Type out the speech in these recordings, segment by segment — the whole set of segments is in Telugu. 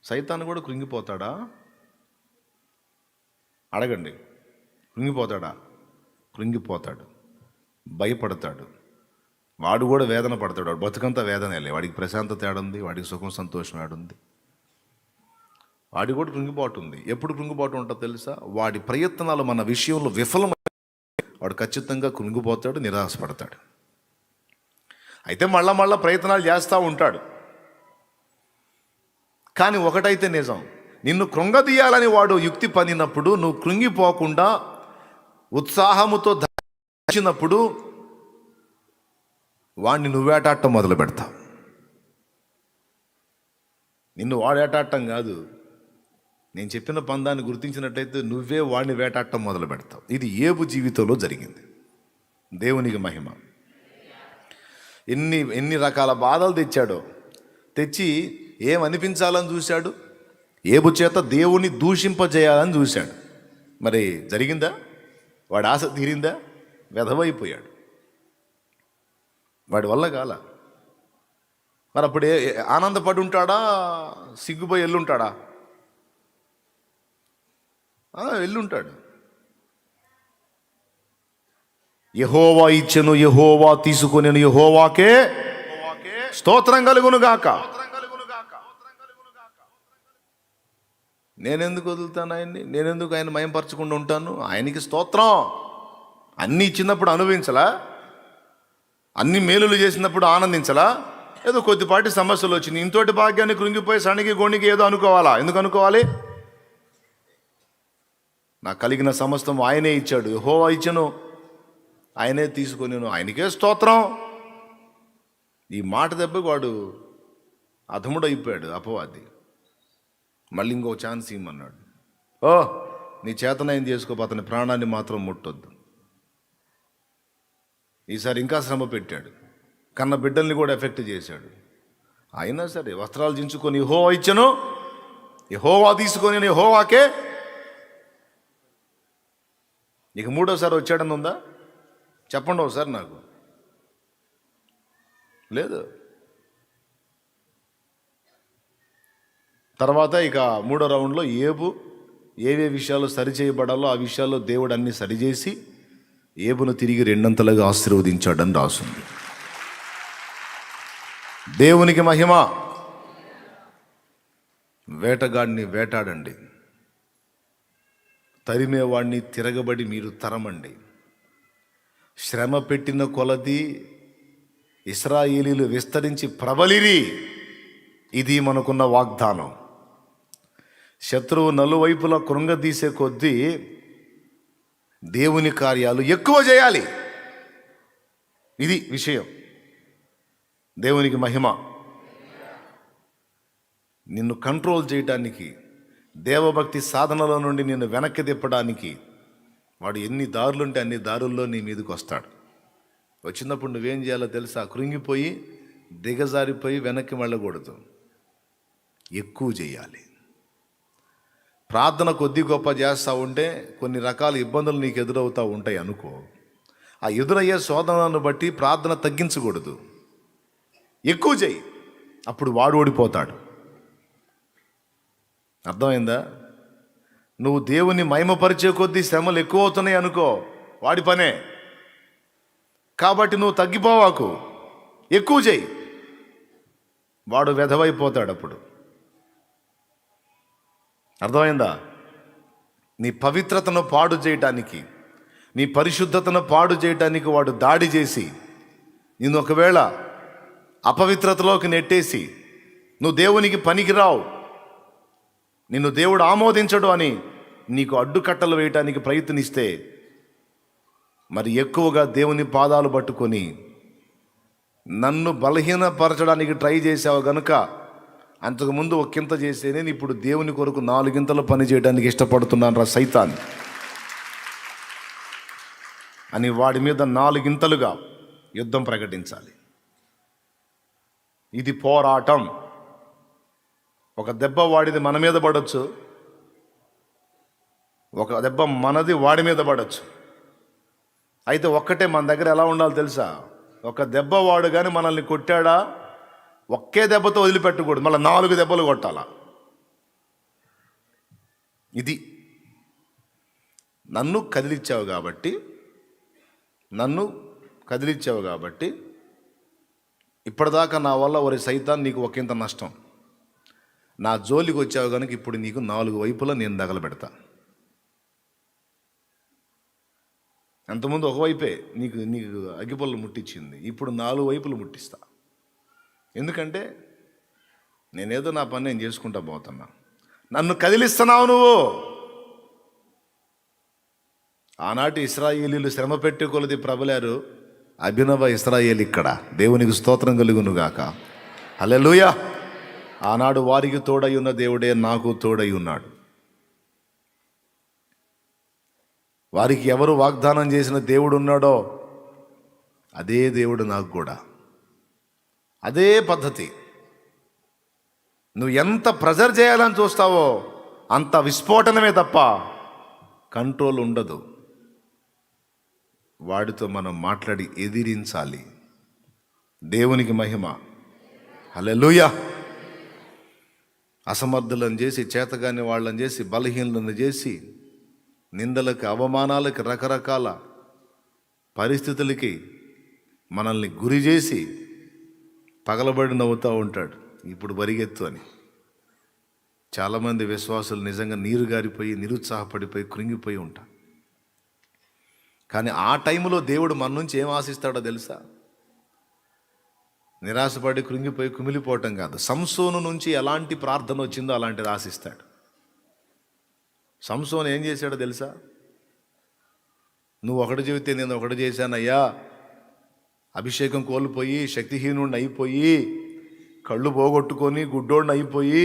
సైతాను కూడా కృంగిపోతాడా? అడగండి. కృంగిపోతాడా? కృంగిపోతాడు, భయపడతాడు. వాడు కూడా వేదన పడతాడు. వాడు బతుకంతా వేదనే. వాడికి ప్రశాంతత ఏడుంది? వాడికి సుఖం సంతోషం ఏడుంది? వాడి కూడా కృంగిపోటు ఉంది. ఎప్పుడు కృంగిపోటు ఉంటుందో తెలుసా? వాడి ప్రయత్నాలు మన విషయంలో విఫలమై వాడు ఖచ్చితంగా కృంగిపోతాడు, నిరాశపడతాడు. అయితే మళ్ళా ప్రయత్నాలు చేస్తూ ఉంటాడు. కానీ ఒకటైతే నిజం, నిన్ను కృంగదీయాలని వాడు యుక్తి పన్నినప్పుడు నువ్వు కృంగిపోకుండా ఉత్సాహముతో వచ్చినప్పుడు వాడిని నువ్వేటాడటం మొదలు పెడతావు. నిన్ను వాడు వేటాడటం కాదు, నేను చెప్పిన పందాన్ని గుర్తించినట్టయితే నువ్వే వాడిని వేటాడటం మొదలు పెడతావు. ఇది ఏబు జీవితంలో జరిగింది. దేవునికి మహిమ. ఎన్ని రకాల బాధలు తెచ్చాడో. తెచ్చి ఏమనిపించాలని చూశాడు? ఏబు చేత దేవుని దూషింపజేయాలని చూశాడు. మరి జరిగిందా? వాడి ఆశ తీరిందా? వెధవైపోయాడు. వాడి వల్ల కాల. మరి అప్పుడు ఆనందపడి ఉంటాడా? సిగ్గుపోయి వెళ్ళుంటాడా? వెళ్ళుంటాడు. యెహోవా ఇచ్చెను, యెహోవా తీసుకొనెను, యెహోవాకే స్తోత్రం కలుగును గాక. నేనెందుకు వదులుతాను ఆయన్ని? నేనెందుకు ఆయన మయంపరచకుండా ఉంటాను? ఆయనకి స్తోత్రం. అన్నీ ఇచ్చినప్పుడు అనుభవించలా? అన్ని మేలులు చేసినప్పుడు ఆనందించలా? ఏదో కొద్దిపాటి సమస్యలు వచ్చినాయి, ఇంతోటి భాగ్యాన్ని కృంగిపోయి సణిగి గోణికి ఏదో అనుకోవాలా? ఎందుకు అనుకోవాలి? నాకు కలిగిన సమస్తం ఆయనే ఇచ్చాడు, యెహోవా ఇచ్చెను, ఆయనే తీసుకొనెను, ఆయనకే స్తోత్రం. ఈ మాట దెబ్బకి వాడు అధముడు అయిపోయాడు, అపవాది. మళ్ళీ ఇంకో ఛాన్స్ ఇమ్మన్నాడు. నీ చేతనైంది చేసుకోపో, అతని ప్రాణాన్ని మాత్రం ముట్టొద్దు. ఈసారి ఇంకా శ్రమ పెట్టాడు, కన్న బిడ్డల్ని కూడా ఎఫెక్ట్ చేశాడు. అయినా సరే వస్త్రాలు దించుకొని యెహోవా ఇచ్చెను, యెహోవా తీసుకొని యెహోవాకే. ఇక మూడోసారి వచ్చాడని ఉందా? చెప్పండి ఒకసారి నాకు. లేదు. తర్వాత ఇక మూడో రౌండ్లో ఏబు ఏవే విషయాలు సరిచేయబడాలో ఆ విషయాల్లో దేవుడు అన్ని సరిచేసి ఏబును తిరిగి రెండంతలుగా ఆశీర్వదించాడని రాస్తుంది. దేవునికి మహిమ. వేటగాడిని వేటాడండి, తరిమేవాడిని తిరగబడి మీరు తరమండి. శ్రమ పెట్టిన కొలది ఇశ్రాయేలీలు విస్తరించి ప్రబలిరి. ఇది మనకున్న వాగ్దానం. శత్రువు నలువైపులా కృంగదీసే కొద్దీ దేవుని కార్యాలు ఎక్కువ చేయాలి. ఇది విషయం. దేవునికి మహిమ. నిన్ను కంట్రోల్ చేయటానికి, దేవభక్తి సాధనలో నుండి నిన్ను వెనక్కి తిప్పడానికి వాడు ఎన్ని దారులుంటే అన్ని దారుల్లో నీ మీదకి వస్తాడు. వచ్చినప్పుడు నువ్వేం చేయాలో తెలుసా? కృంగిపోయి దిగజారిపోయి వెనక్కి వెళ్ళకూడదు, ఎక్కువ చేయాలి. ప్రార్థన కొద్ది గొప్ప చేస్తూ ఉంటే కొన్ని రకాల ఇబ్బందులు నీకు ఎదురవుతూ ఉంటాయి అనుకో. ఆ ఎదురయ్యే శోధనలను బట్టి ప్రార్థన తగ్గించకూడదు, ఎక్కువ చేయి. అప్పుడు వాడు ఓడిపోతాడు. అర్థమైందా? నువ్వు దేవుని మహిమపరిచే కొద్దీ శ్రమలు ఎక్కువ అవుతున్నాయి అనుకో, వాడి పనే. కాబట్టి నువ్వు తగ్గిపోవాకు, ఎక్కువ చేయి. వాడు వెధవైపోతాడు అప్పుడు. అర్థమైందా? నీ పవిత్రతను పాడు చేయటానికి, నీ పరిశుద్ధతను పాడు చేయటానికి వాడు దాడి చేసి నిన్ను ఒకవేళ అపవిత్రతలోకి నెట్టేసి నువ్వు దేవునికి పనికిరావు, నిన్ను దేవుడు ఆమోదించడు అని నీకు అడ్డుకట్టలు వేయటానికి ప్రయత్నిస్తే మరి ఎక్కువగా దేవుని పాదాలు పట్టుకొని నన్ను బలహీనపరచడానికి ట్రై చేసావు గనుక అంతకుముందు ఒక్కింత చేస్తే నేను ఇప్పుడు దేవుని కొరకు 4 గింతలు పని చేయడానికి ఇష్టపడుతున్నాను రా సైతాన్ అని వాడి మీద 4 గింతలుగా యుద్ధం ప్రకటించాలి. ఇది పోరాటం. ఒక దెబ్బ వాడిది మన మీద పడవచ్చు, ఒక దెబ్బ మనది వాడి మీద పడవచ్చు. అయితే ఒక్కటే మన దగ్గర ఎలా ఉండాలో తెలుసా? ఒక దెబ్బ వాడు కానీ మనల్ని కొట్టాడా, ఒకే దెబ్బతో వదిలిపెట్టకూడదు, మళ్ళీ 4 దెబ్బలు కొట్టాలా. ఇది నన్ను కదిలిచ్చావు కాబట్టి ఇప్పటిదాకా నా వల్ల ఒరే సైతాన్ నీకు ఒకంత నష్టం, నా జోలికి వచ్చావు కనుక ఇప్పుడు నీకు 4 వైపులా నేను తగలబెడతా. అంతకుముందు ఒకవైపే నీకు అగ్గిపొల్లు ముట్టించింది, ఇప్పుడు 4 వైపులు ముట్టిస్తా. ఎందుకంటే నేనేదో నా పని నేను చేసుకుంటా పోతున్నా, నన్ను కదిలిస్తున్నావు నువ్వు. ఆనాటి ఇశ్రాయేలీలు శ్రమ పెట్టి కొలది ప్రబలారు, అభినవ ఇశ్రాయేలు ఇక్కడ. దేవునికి స్తోత్రం కలుగునుగాక. హల్లెలూయా. ఆనాడు వారికి తోడై ఉన్న దేవుడే నాకు తోడై ఉన్నాడు. వారికి ఎవరు వాగ్దానం చేసిన దేవుడు ఉన్నాడో అదే దేవుడు నాకు కూడా. అదే పద్ధతి. నువ్వు ఎంత ప్రెజర్ చేయాలని చూస్తావో అంత విస్ఫోటనమే తప్ప కంట్రోల్ ఉండదు. వాడితో మనం మాట్లాడి ఎదిరించాలి. దేవునికి మహిమ. హల్లెలూయా. అసమర్థులను చేసి, చేతగాని వాళ్ళని చేసి, బలహీనలను చేసి, నిందలకి, అవమానాలకి, రకరకాల పరిస్థితులకి మనల్ని గురి చేసి పగలబడి నవ్వుతూ ఉంటాడు, ఇప్పుడు పరిగెత్తు అని. చాలామంది విశ్వాసులు నిజంగా నీరు గారిపోయి, నిరుత్సాహపడిపోయి, కృంగిపోయి ఉంటారు. కానీ ఆ టైంలో దేవుడు మన నుంచి ఏం ఆశిస్తాడో తెలుసా? నిరాశపడి కృంగిపోయి కుమిలిపోవటం కాదు. సంసోను నుంచి ఎలాంటి ప్రార్థన వచ్చిందో అలాంటిది ఆశిస్తాడు. సంసోను ఏం చేశాడో తెలుసా? నువ్వు ఒకటి చెబితే నేను ఒకటి చేశానయ్యా, అభిషేకం కోల్పోయి శక్తిహీనుడిని అయిపోయి, కళ్ళు పోగొట్టుకొని గుడ్డోడిని అయిపోయి,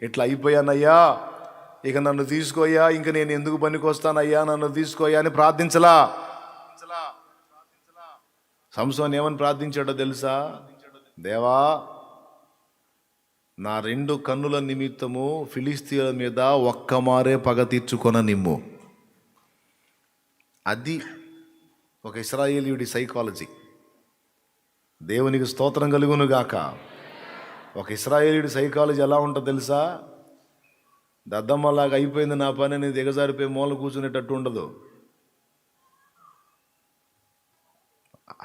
ఇట్లా అయిపోయానయ్యా, ఇక నన్ను తీసుకోయ్యా, ఇంక నేను ఎందుకు పనికొస్తానయ్యా, నన్ను తీసుకోయ్యా అని ప్రార్థించలా. సంసోను ఏమని ప్రార్థించాడో తెలుసా? దేవా, నా 2 కన్నుల నిమిత్తము ఫిలిస్తీయుల మీద ఒక్కమారే పగ తీర్చుకొన నిమ్ము. అది ఒక ఇశ్రాయేలీయుడి సైకాలజీ. దేవునికి స్తోత్రం కలుగును గాక. ఒక ఇశ్రాయేలీయుడి సైకాలజీ ఎలా ఉంటుందో తెలుసా? దద్దమ్మలాగా అయిపోయింది నా పని అని దిగజారిపోయి మూల కూర్చునేటట్టు ఉండదు.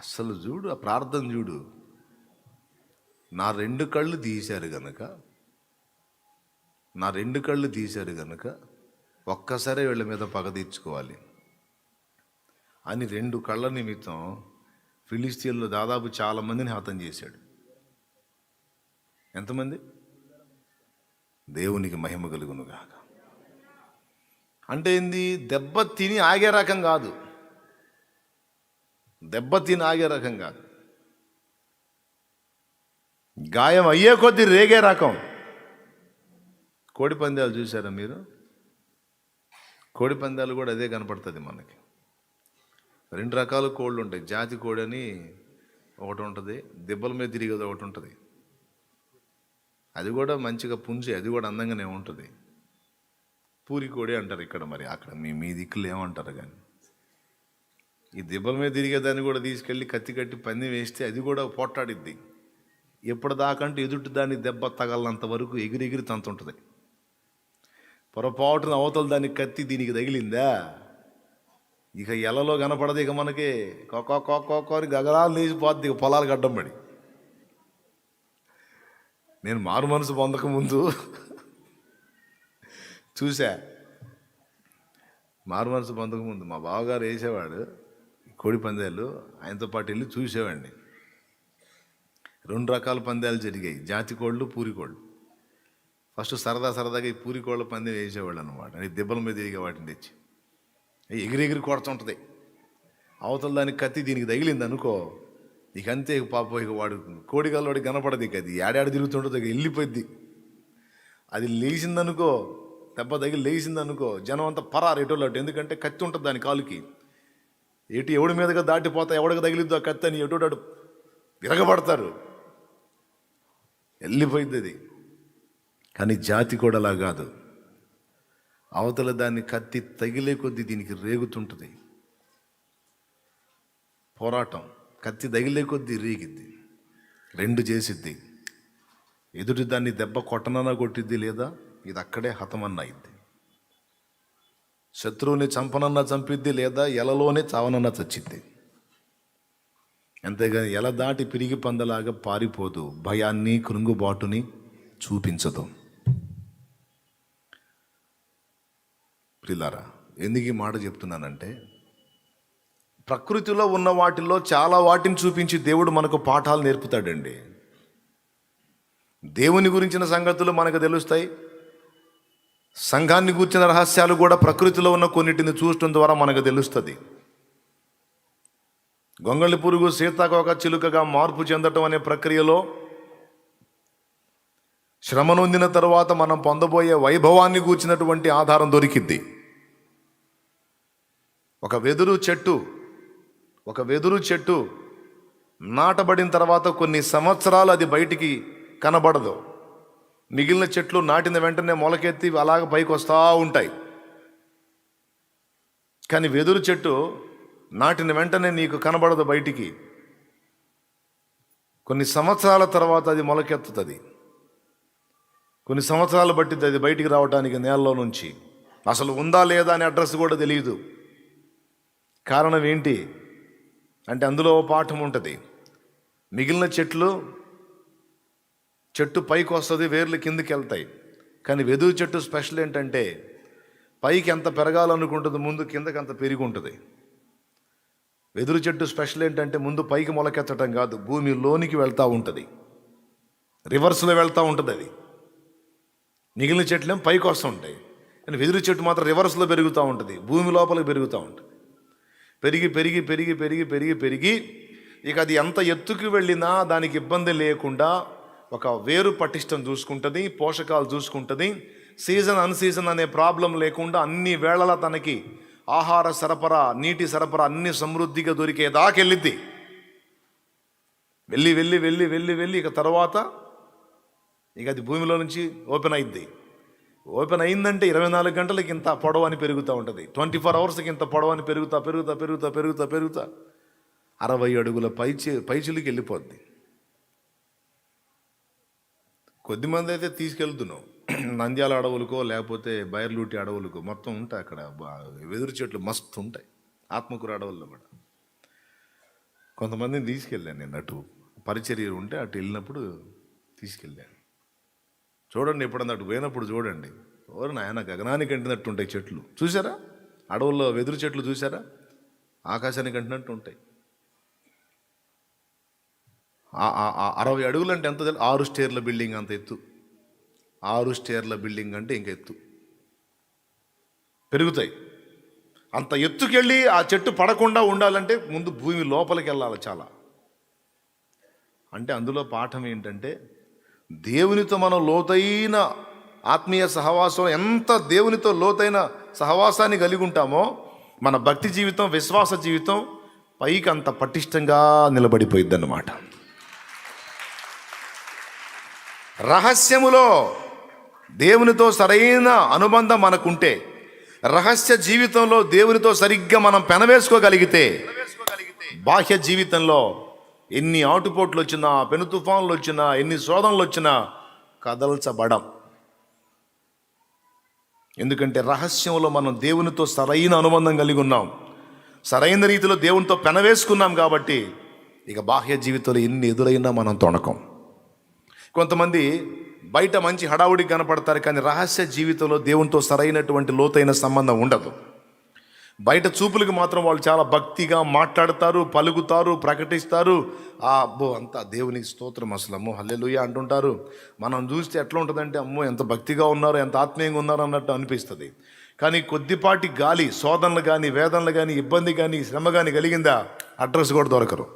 అసలు చూడు, ఆ ప్రార్థన చూడు. నా 2 కళ్ళు తీశారు గనుక ఒక్కసారి వీళ్ళ మీద పగ తీర్చుకోవాలి అని 2 కళ్ళ నిమిత్తం ఫిలిస్తీన్లు దాదాపు చాలామందిని హతం చేశాడు. ఎంతమంది? దేవునికి మహిమ కలుగును గాక. అంటే ఏంది? దెబ్బ తిని ఆగే రకం కాదు. గాయం అయ్యే కొద్దీ రేగే రకం. కోడి పందాలు చూసారా మీరు? కోడి పందాలు కూడా అదే కనపడుతుంది మనకి. 2 రకాల కోళ్ళు ఉంటాయి. జాతి కోడి అని ఒకటి ఉంటుంది, దెబ్బల మీద తిరిగేది ఒకటి ఉంటుంది. అది కూడా మంచిగా పుంజి, అది కూడా అందంగానే ఉంటుంది. పూరి కోడి అంటారు ఇక్కడ, మరి అక్కడ మీ దిక్కులు ఏమంటారు. కానీ ఈ దెబ్బల మీద తిరిగేదాన్ని కూడా తీసుకెళ్ళి కత్తి కట్టి పందెం వేస్తే అది కూడా పోట్లాడిద్ది. ఎప్పటిదాకంటే ఎదుటి దాన్ని దెబ్బ తగలనంత వరకు ఎగిరి తంతుంటుంది. పొరపాటున అవతల దానికి కత్తి దీనికి తగిలిందా, ఇక ఎలలో కనపడదు. ఇక మనకి కోకోని గగనాలు లేచిపోద్ది, ఇక పొలాలు గడ్డం పడి. నేను మారు మనసు పొందకముందు చూసా. మారు మనసు పొందకముందు మా బావగారు వేసేవాడు కోడి పందాలు, ఆయనతో పాటు వెళ్ళి చూసేవాడిని. 2 రకాల పందాలు జరిగాయి, జాతి కోళ్ళు, పూరి కోళ్ళు. ఫస్ట్ సరదాగా ఈ పూరి కోళ్ళ పందెం వేసేవాళ్ళు అనమాట. దెబ్బల మీద తిరిగే వాటిని తెచ్చి ఎగిరి కొడుతుంటుంది. అవతల దానికి కత్తి దీనికి తగిలింది అనుకో, ఇక అంతే. పాప ఇక వాడు కోడిగల్లోడికి కనపడదు. ఇక అది ఏడాడు తిరుగుతుంటుంది, ఇక వెళ్ళిపోద్ది. అది లేచిందనుకో, దెబ్బ తగిలి లేచిందనుకో, జనం అంతా పరారు ఎటోళ్ళట్టు. ఎందుకంటే కత్తి ఉంటుంది దాని కాలుకి. ఎవడి మీదగా దాటిపోతా, ఎవడికి తగిలిద్దో ఆ కత్తి అని ఎటోడాడు విరగబడతారు. వెళ్ళిపోయింది అది. కానీ జాతి కూడా అలా కాదు. అవతల దాన్ని కత్తి తగిలే కొద్దీ దీనికి రేగుతుంటుంది. పోరాటం కత్తి తగిలే కొద్దీ రేగిద్ది, రెండు చేసిద్ది. ఎదుటి దాన్ని దెబ్బ కొట్టనన్నా కొట్టిద్ది, లేదా ఇది అక్కడే హతమన్నా అయింది. శత్రువుని చంపనన్నా చంపిద్ది, లేదా ఎలలోనే చావనన్నా చచ్చిద్ది. అంతేగాని ఎల దాటి పిరిగి పందలాగా పారిపోదు, భయాన్ని కృంగుబాటుని చూపించదు. ప్రిలారా, ఎందుకు ఈ మాట చెప్తున్నానంటే, ప్రకృతిలో ఉన్న వాటిల్లో చాలా వాటిని చూపించి దేవుడు మనకు పాఠాలు నేర్పుతాడండి. దేవుని గురించిన సంగతులు మనకు తెలుస్తాయి. సంఘాన్ని గురించిన రహస్యాలు కూడా ప్రకృతిలో ఉన్న కొన్నిటిని చూడటం ద్వారా మనకు తెలుస్తుంది. గొంగళి పురుగు సీతాకోక చిలుకగా మార్పు చెందటం అనే ప్రక్రియలో శ్రమ నొందిన తరువాత మనం పొందబోయే వైభవాన్ని గూర్చినటువంటి ఆధారం దొరికిద్ది. ఒక వెదురు చెట్టు నాటబడిన తర్వాత కొన్ని సంవత్సరాలు అది బయటికి కనబడదు. మిగిలిన చెట్లు నాటిన వెంటనే మొలకెత్తి అలాగ పైకి వస్తూ ఉంటాయి. కానీ వెదురు చెట్టు నాటిన వెంటనే నీకు కనబడదు బయటికి. కొన్ని సంవత్సరాల తర్వాత అది మొలకెత్తుతుంది. కొన్ని సంవత్సరాలు పట్టింది అది బయటికి రావడానికి నేలలో నుంచి. అసలు ఉందా లేదా అనే అడ్రస్ కూడా తెలియదు. కారణం ఏంటి అంటే, అందులో పాఠం ఉంటుంది. మిగిలిన చెట్టు పైకి వస్తుంది, వేర్లు కిందకి వెళ్తాయి. కానీ వెదురు చెట్టు స్పెషల్ ఏంటంటే, పైకి ఎంత పెరగాలనుకుంటుంది, ముందు కిందకి అంత పెరిగి ఉంటుంది. వెదురు చెట్టు స్పెషల్ ఏంటంటే, ముందు పైకి మొలకెత్తడం కాదు, భూమిలోనికి వెళ్తూ ఉంటుంది, రివర్స్లో వెళ్తూ ఉంటుంది అది. మిగిలిన చెట్లు ఏమో పైకి వస్తూ ఉంటాయి, కానీ వెదురు చెట్టు మాత్రం రివర్స్లో పెరుగుతూ ఉంటుంది, భూమి లోపలికి పెరుగుతూ ఉంటుంది. పెరిగి పెరిగి పెరిగి పెరిగి పెరిగి పెరిగి ఇక అది ఎంత ఎత్తుకు వెళ్ళినా దానికి ఇబ్బంది లేకుండా ఒక వేరు పటిష్టం చూసుకుంటుంది, పోషకాలు చూసుకుంటుంది. సీజన్ అన్సీజన్ అనే ప్రాబ్లం లేకుండా అన్ని వేళలా తనకి ఆహార సరఫరా, నీటి సరఫరా అన్ని సమృద్ధిగా దొరికేదాకా వెళ్ళిద్ది. వెళ్ళి వెళ్ళి వెళ్ళి వెళ్ళి వెళ్ళి ఇక తర్వాత ఇక అది భూమిలో నుంచి ఓపెన్ అయింది. ఓపెన్ అయిందంటే 24 గంటలకి ఇంత పొడవు అని పెరుగుతూ ఉంటుంది, 24 అవర్స్కి ఇంత పొడవు అని పెరుగుతా పెరుగుతా పెరుగుతా పెరుగుతా పెరుగుతా 60 అడుగుల పైచిలికి వెళ్ళిపోద్ది. కొద్దిమంది అయితే తీసుకెళ్తున్నావు నంద్యాల అడవులకో లేకపోతే బైర్లూటి అడవులకో, మొత్తం ఉంటాయి అక్కడ వెదురు చెట్లు మస్తు ఉంటాయి. ఆత్మకూరు అడవుల్లో కూడా కొంతమందిని తీసుకెళ్ళాను నేను. అటు పరిచర్య ఉంటే అటు వెళ్ళినప్పుడు తీసుకెళ్ళాను. చూడండి, ఎప్పుడన్నా అటు పోయినప్పుడు చూడండి, ఎవరు నాయన గగనానికి అంటినట్టు ఉంటాయి చెట్లు. చూసారా అడవుల్లో వెదురు చెట్లు? చూసారా ఆకాశానికి అంటినట్టు ఉంటాయి. 60 అడుగులు అంటే ఎంత? 6 స్టేర్ల బిల్డింగ్ అంత ఎత్తు. 6 స్టేర్ల బిల్డింగ్ అంటే ఇంక ఎత్తు పెరుగుతాయి. అంత ఎత్తుకెళ్ళి ఆ చెట్టు పడకుండా ఉండాలంటే ముందు భూమి లోపలికి వెళ్ళాలి చాలా. అంటే అందులో పాఠం ఏంటంటే, దేవునితో మనం లోతైన ఆత్మీయ సహవాసం, ఎంత దేవునితో లోతైన సహవాసాన్ని కలిగి ఉంటామో మన భక్తి జీవితం, విశ్వాస జీవితం పైకి అంత పటిష్టంగా నిలబడిపోయిద్ది అన్నమాట. రహస్యములో దేవునితో సరైన అనుబంధం మనకుంటే, రహస్య జీవితంలో దేవునితో సరిగ్గా మనం పెనవేసుకోగలిగితే, బాహ్య జీవితంలో ఎన్ని ఆటుపోట్లు వచ్చినా, పెను తుఫాన్లు వచ్చినా, ఎన్ని శోధనలు వచ్చినా కదల్చబడం. ఎందుకంటే రహస్యంలో మనం దేవునితో సరైన అనుబంధం కలిగి ఉన్నాం, సరైన రీతిలో దేవునితో పెనవేసుకున్నాం కాబట్టి ఇక బాహ్య జీవితంలో ఎన్ని ఎదురైనా మనం తొణకం. కొంతమంది బయట మంచి హడావుడికి కనపడతారు, కానీ రహస్య జీవితంలో దేవునితో సరైనటువంటి లోతైన సంబంధం ఉండదు. బయట చూపులకు మాత్రం వాళ్ళు చాలా భక్తిగా మాట్లాడతారు, పలుకుతారు, ప్రకటిస్తారు. అబ్బో అంతా దేవునికి స్తోత్రం, అసలు అమ్మో హల్లెలూయా అంటుంటారు. మనం చూస్తే ఎట్లా ఉంటుందంటే, అమ్మో ఎంత భక్తిగా ఉన్నారు, ఎంత ఆత్మీయంగా ఉన్నారు అన్నట్టు అనిపిస్తుంది. కానీ కొద్దిపాటి గాలి, శోధనలు కానీ, వేదనలు కానీ, ఇబ్బంది కానీ, శ్రమ కానీ కలిగిందా అడ్రస్ కూడా దొరకరు.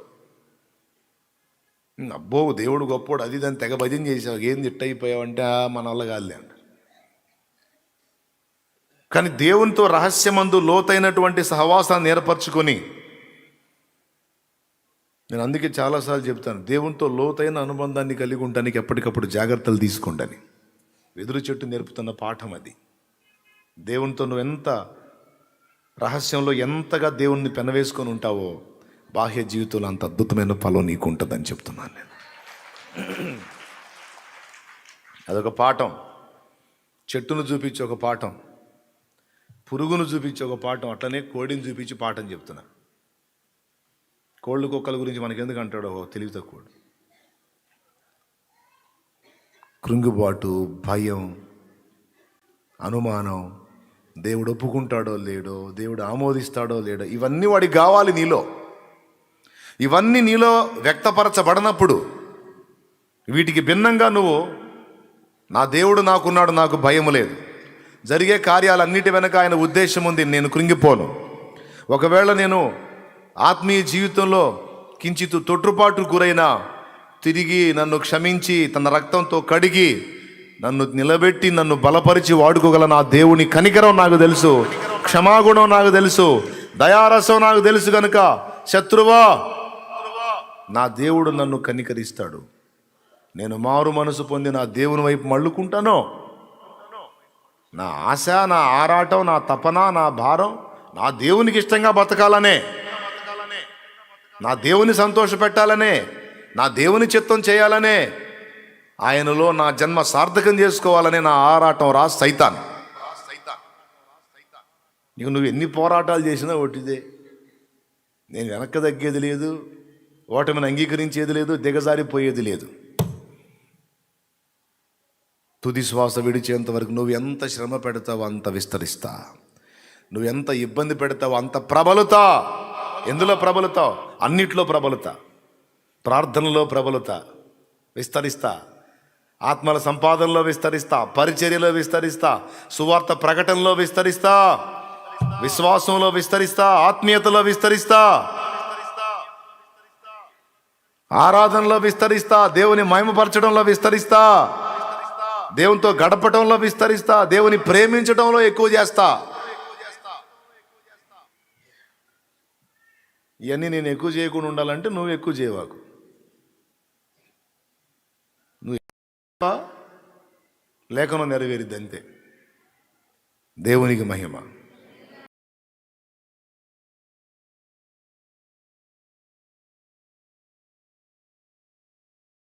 అబ్బో దేవుడు గొప్పోడు, అది దాన్ని తెగ భజన చేసావు, ఏం తిట్టయిపోయావంటే మన వల్ల కాదులే అంట. కానీ దేవునితో రహస్యమందు లోతైనటువంటి సహవాసాన్ని ఏర్పరచుకొని, నేను అందుకే చాలాసార్లు చెప్తాను, దేవునితో లోతైన అనుబంధాన్ని కలిగి ఉండడానికి ఎప్పటికప్పుడు జాగ్రత్తలు తీసుకోండి. వెదురు చెట్టు నేర్పుతున్న పాఠం అది. దేవునితో నువ్వు ఎంత రహస్యంలో ఎంతగా దేవుణ్ణి పెనవేసుకొని ఉంటావో బాహ్య జీవితంలో అంత అద్భుతమైన ఫలం నీకు ఉంటుందని చెప్తున్నాను నేను. అదొక పాఠం. చెట్టును చూపించి ఒక పాఠం, పురుగును చూపించి ఒక పాఠం, అట్లనే కోడిని చూపించి పాఠం చెప్తున్నా. కోళ్ళు కుక్కల గురించి మనకెందుకు అంటాడో తెలివి తక్కువ. కృంగుబాటు, భయం, అనుమానం, దేవుడు ఒప్పుకుంటాడో లేడో, దేవుడు ఆమోదిస్తాడో లేడో, ఇవన్నీ వాడికి కావాలి నీలో. ఇవన్నీ నీలో వ్యక్తపరచబడినప్పుడు వీటికి భిన్నంగా నువ్వు నా దేవుడు నాకున్నాడు, నాకు భయం లేదు, జరిగే కార్యాలన్నిటి వెనక ఆయన ఉద్దేశం ఉంది, నేను కృంగిపోను. ఒకవేళ నేను ఆత్మీయ జీవితంలో కించిత్ తొట్టుపాటు గురైనా తిరిగి నన్ను క్షమించి తన రక్తంతో కడిగి నన్ను నిలబెట్టి నన్ను బలపరిచి వాడుకోగల నా దేవుని కనికరం నాకు తెలుసు, క్షమాగుణం నాకు తెలుసు, దయారసం నాకు తెలుసు. కనుక శత్రువా, నా దేవుడు నన్ను కనికరిస్తాడు. నేను మారు మనసు పొంది నా దేవుని వైపు మళ్ళుకుంటాను. నా ఆశ, నా ఆరాటం, నా తపన, నా భారం నా దేవునికి ఇష్టంగా బతకాలనే, నా దేవుని సంతోష పెట్టాలనే, నా దేవుని చిత్తం చేయాలనే, ఆయనలో నా జన్మ సార్థకం చేసుకోవాలనే నా ఆరాటం రా సైతాన్. నీకు నువ్వు ఎన్ని పోరాటాలు చేసినా ఒకటిదే, నేను వెనక్కి తగ్గేది లేదు, ఓటమిని అంగీకరించేది లేదు, దిగజారిపోయేది లేదు. తుది శ్వాస విడిచేంత వరకు నువ్వు ఎంత శ్రమ పెడతావో అంత విస్తరిస్తా, నువ్వు ఎంత ఇబ్బంది పెడతావో అంత ప్రబలుతా. ఎందులో ప్రబలుతావు? అన్నిట్లో ప్రబలుతా. ప్రార్థనలో ప్రబలుతా, విస్తరిస్తా. ఆత్మల సంపాదనలో విస్తరిస్తా, పరిచర్యలో విస్తరిస్తా, సువార్త ప్రకటనలో విస్తరిస్తా, విశ్వాసంలో విస్తరిస్తా, ఆత్మీయతలో విస్తరిస్తా, ఆరాధనలో విస్తరిస్తా, దేవుని మహిమపరచడంలో విస్తరిస్తా, దేవునితో గడపటంలో విస్తరిస్తా, దేవుని ప్రేమించడంలో ఎక్కువ చేస్తా. ఇవన్నీ నేను ఎక్కువ చేయకుండా ఉండాలంటే నువ్వు ఎక్కువ చేయవాకు. నువ్వు లేఖనం నెరవేరిద్ది అంతే. దేవునికి మహిమ.